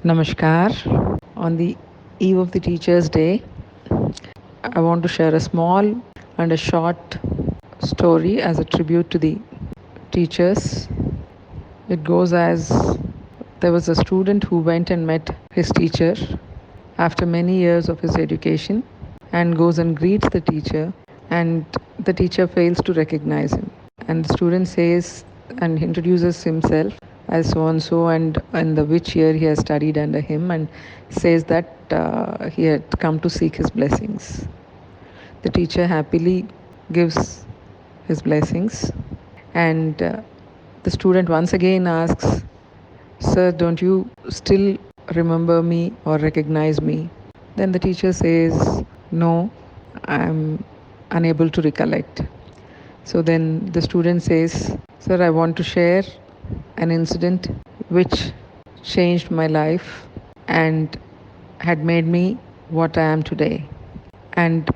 Namaskar. On the eve of the Teachers' Day, I want to share a small and a short story as a tribute to the teachers. It goes as there was a student who went and met his teacher after many years of his education and goes and greets the teacher, and the teacher fails to recognize him. And the student says and introduces himself as so and so, and in the which year he has studied under him, and says that he had come to seek his blessings. The teacher happily gives his blessings, and the student once again asks, "Sir, don't you still remember me or recognize me?" Then the teacher says, "No, I'm unable to recollect." So then the student says, "Sir, I want to share an incident which changed my life and had made me what I am today. And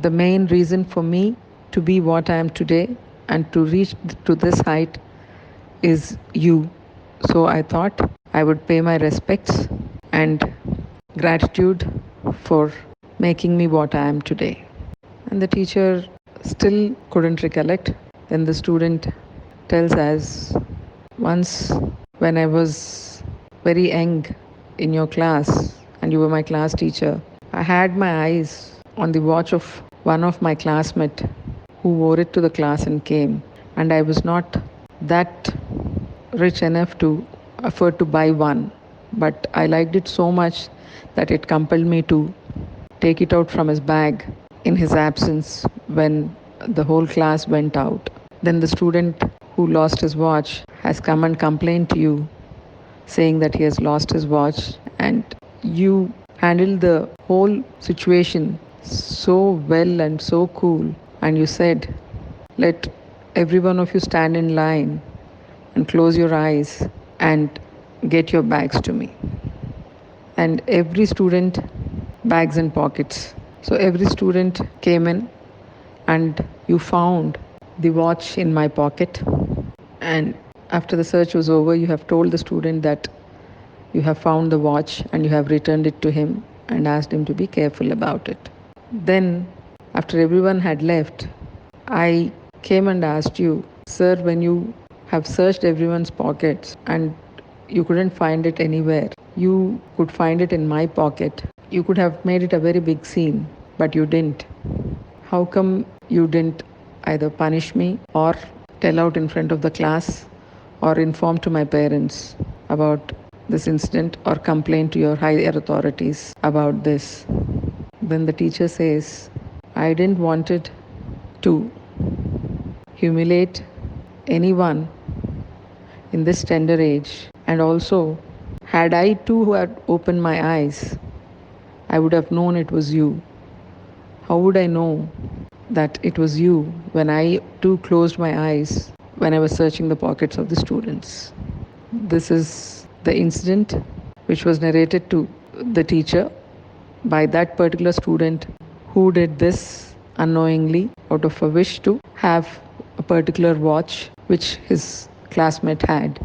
the main reason for me to be what I am today and to reach to this height is you. So I thought I would pay my respects and gratitude for making me what I am today." And the teacher still couldn't recollect. Then the student tells us, "Once when I was very young in your class and you were my class teacher, I had my eyes on the watch of one of my classmates who wore it to the class and came, and I was not that rich enough to afford to buy one, but I liked it so much that it compelled me to take it out from his bag in his absence when the whole class went out. Then the student who lost his watch has come and complained to you, saying that he has lost his watch, and you handled the whole situation so well and so cool, and you said, 'Let every one of you stand in line and close your eyes and get your bags to me.' And every student bags and pockets. So every student came in, and you found the watch in my pocket. And after the search was over, you have told the student that you have found the watch and you have returned it to him and asked him to be careful about it. Then, after everyone had left, I came and asked you, 'Sir, when you have searched everyone's pockets and you couldn't find it anywhere, you could find it in my pocket. You could have made it a very big scene, but you didn't. How come you didn't either punish me or tell out in front of the class or inform to my parents about this incident or complain to your higher authorities about this?' Then the teacher says, "I didn't want it to humiliate anyone in this tender age, and also had I too had opened my eyes, I would have known it was you. How would I know that it was you when I too closed my eyes when I was searching the pockets of the students?" This is the incident which was narrated to the teacher by that particular student who did this unknowingly out of a wish to have a particular watch which his classmate had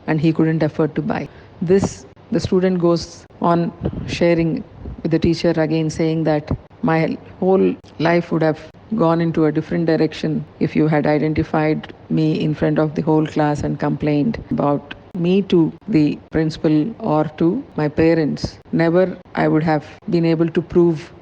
and he couldn't afford to buy. This the student goes on sharing with the teacher again, saying that my whole life would have gone into a different direction if you had identified me in front of the whole class and complained about me to the principal or to my parents. Never I would have been able to prove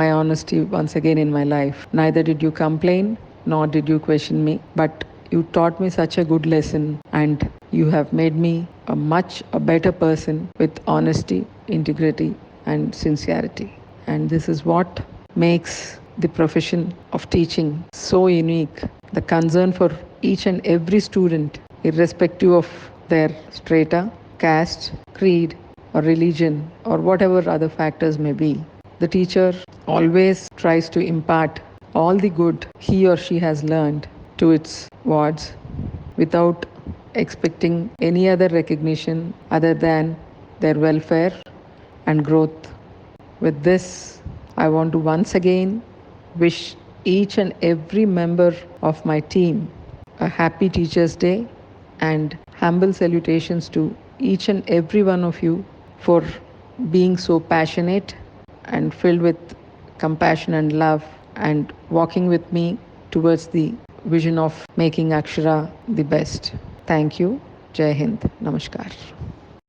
my honesty once again in my life. Neither did you complain nor did you question me, but you taught me such a good lesson, and you have made me a better person with honesty, integrity, and sincerity. And this is what makes the profession of teaching so unique. The concern for each and every student, irrespective of their strata, caste, creed, or religion, or whatever other factors may be. The teacher always tries to impart all the good he or she has learned to its wards without expecting any other recognition other than their welfare and growth. With this, I want to once again wish each and every member of my team a happy Teachers' Day, and humble salutations to each and every one of you for being so passionate and filled with compassion and love and walking with me towards the vision of making Akshara the best. Thank you. Jai Hind. Namaskar.